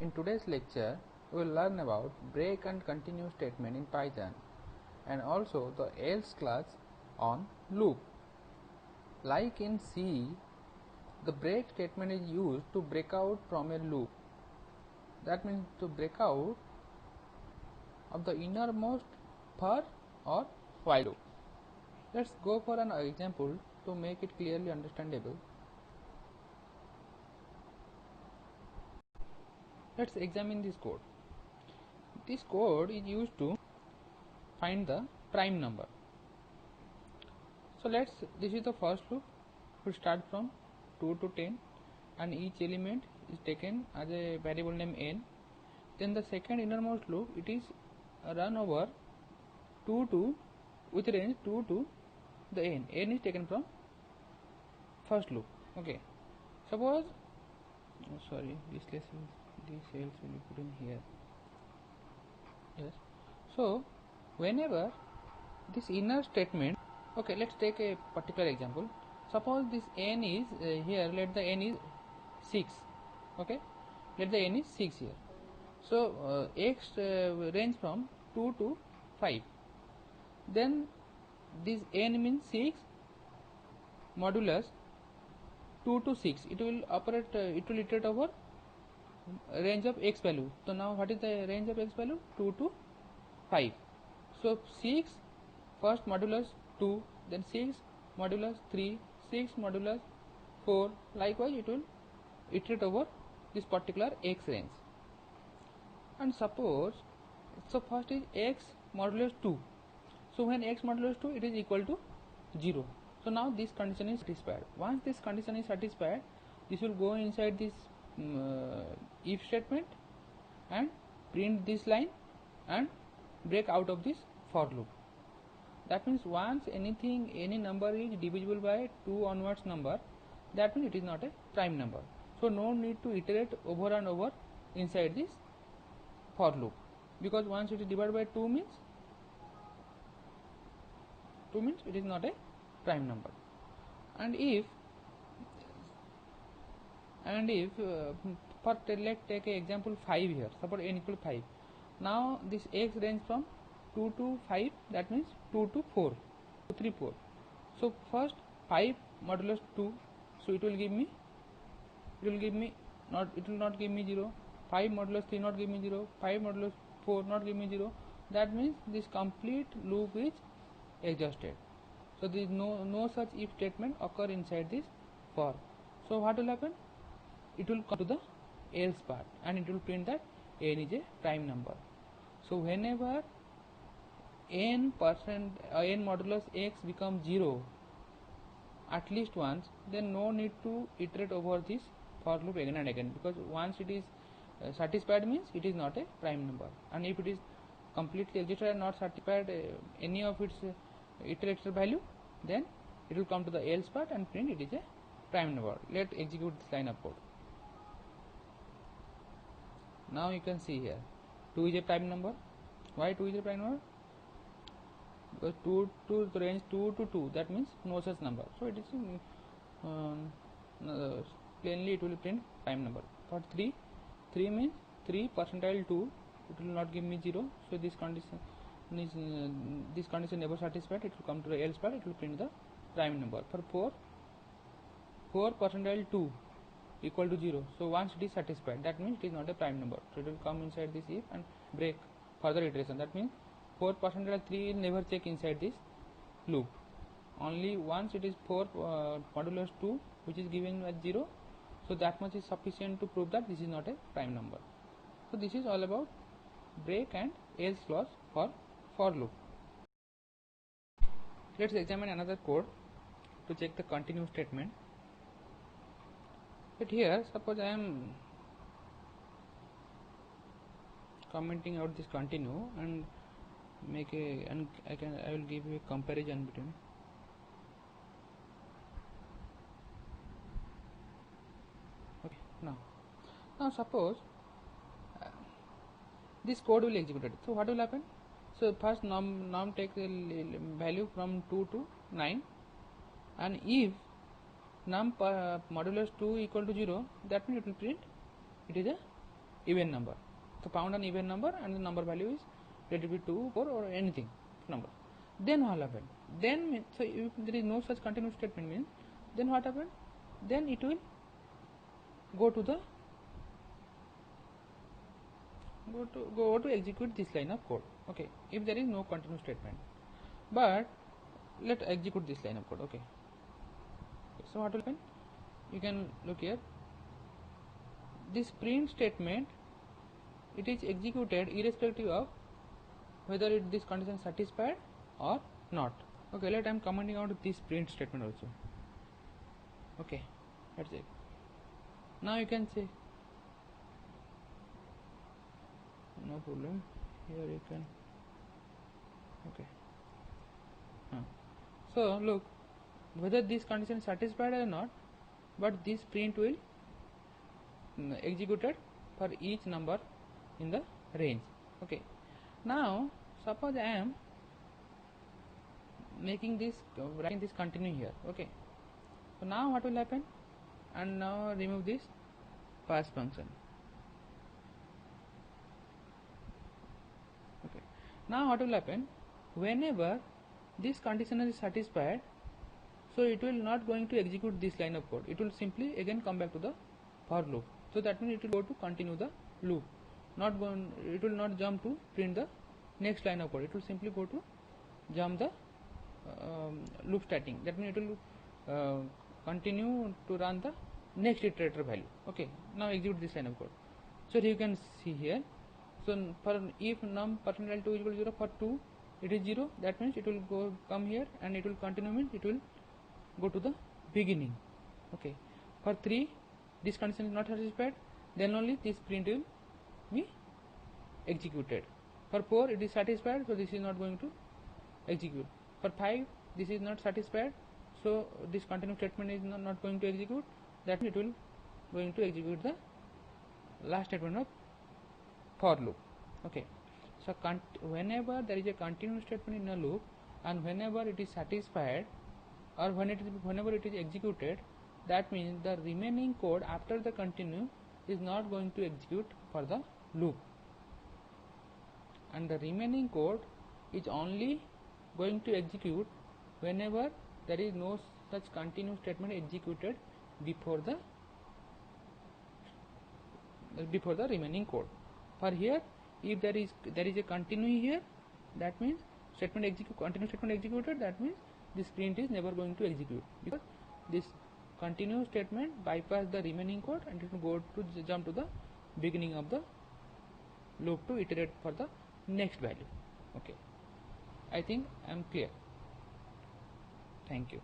In today's lecture, we will learn about break and continue statement in Python and also the else class on loop. Like in C, the break statement is used to break out from a loop. That means to break out of the innermost for or while loop. Let's go for an example to make it clearly understandable. Let's examine this code. This code is used to find the prime number. So this is the first loop. We start from 2 to 10 and each element is taken as a variable name n. Then the second innermost loop, it is run over 2 to with range 2 to the n. N is taken from first loop. Okay. Suppose this cells will be put in here. Yes. So whenever this inner statement, okay, let's take a particular example. Suppose this n is here, let the n is 6. Okay, let the n is 6 here. So x range from 2 to 5. Then this n means 6 modulus 2 to 6. It will operate, it will iterate over range of x value. So now what is the range of x value? 2 to 5. So 6 first modulus 2, then 6 modulus 3, 6 modulus 4. Likewise, it will iterate over this particular x range. And suppose, so first is x modulus 2. So when x modulus 2, it is equal to 0. So now this condition is satisfied. Once this condition is satisfied, this will go inside this if statement and print this line and break out of this for loop. That means once any number is divisible by 2 onwards number, that means it is not a prime number. So no need to iterate over and over inside this for loop, because once it is divided by 2 means it is not a prime number. And if let's take a example 5 here. Suppose n equal to 5. Now this x range from 2 to 5, that means 2 to 4, 2, 3, 4. So first 5 modulus 2, so it will not give me 0. 5 modulus 3 not give me 0. 5 modulus 4 not give me 0. That means this complete loop is exhausted. So there is no such if statement occur inside this for. So what will happen? It will come to the else part and it will print that n is a prime number. So whenever n modulus x becomes 0 at least once, then no need to iterate over this for loop again and again, because once it is satisfied means it is not a prime number. And if it is completely exhausted and not satisfied any of its iterated value, then it will come to the else part and print it is a prime number. Let's execute this line of code. Now you can see here 2 is a prime number. Why 2 is a prime number? Because 2 to the range 2 to 2, that means no such number. So it is plainly it will print prime number. For 3 means 3 percentile 2, it will not give me 0. So this condition never satisfied. It will come to the else part, it will print the prime number. For 4 percentile 2 equal to 0. So once it is satisfied, that means it is not a prime number. So it will come inside this if and break further iteration. That means 4 percentile 3 will never check inside this loop. Only once it is 4 modulus 2 which is given as 0. So that much is sufficient to prove that this is not a prime number. So this is all about break and else clause for loop. Let's examine another code to check the continue statement. But here suppose I am commenting out this continue and I will give you a comparison between. Okay, now suppose this code will execute. So what will happen? So first num takes a value from 2 to 9, and if num modulus 2 equal to 0, that means it will print it is a even number. So found an even number and the number value is let it be 2, 4 or anything number. Then what happened? Then so if there is no such continuous statement means then what happened? Then it will go to execute this line of code. Okay, if there is no continuous statement, but let execute this line of code. Okay, so what will happen? You can look here. This print statement, it is executed irrespective of whether this condition is satisfied or not. Okay, let I am commenting out this print statement also. Okay, that's it. Now you can say no problem. Here you can. Okay. So look, whether this condition is satisfied or not, but this print will executed for each number in the range. Okay. Now suppose I am making this writing this continue here. Okay. So now what will happen? And now remove this pass function. Okay. Now what will happen? Whenever this condition is satisfied, so it will not going to execute this line of code. It will simply again come back to the for loop. So that means it will go to continue the loop. It will not jump to print the next line of code. It will simply go to jump the loop starting. That means it will continue to run the next iterator value. Okay. Now execute this line of code. So you can see here. So for if num percentile 2 equal 0, for 2 it is 0. That means it will come here and it will continue means it will go to the beginning. Okay. For 3 this condition is not satisfied, then only this print will be executed. For 4 it is satisfied, so this is not going to execute. For 5 this is not satisfied, so this continue statement is not going to execute. That means it will going to execute the last statement of for loop. Okay. So whenever there is a continuous statement in a loop and whenever it is satisfied or whenever it is executed, that means the remaining code after the continue is not going to execute for the loop, and the remaining code is only going to execute whenever there is no such continue statement executed before the remaining code. For here, if there is a continue here, that means continue statement executed, that means this print is never going to execute, because this continue statement bypass the remaining code and it will go to jump to the beginning of the loop to iterate for the next value. Okay, I think I am clear. Thank you.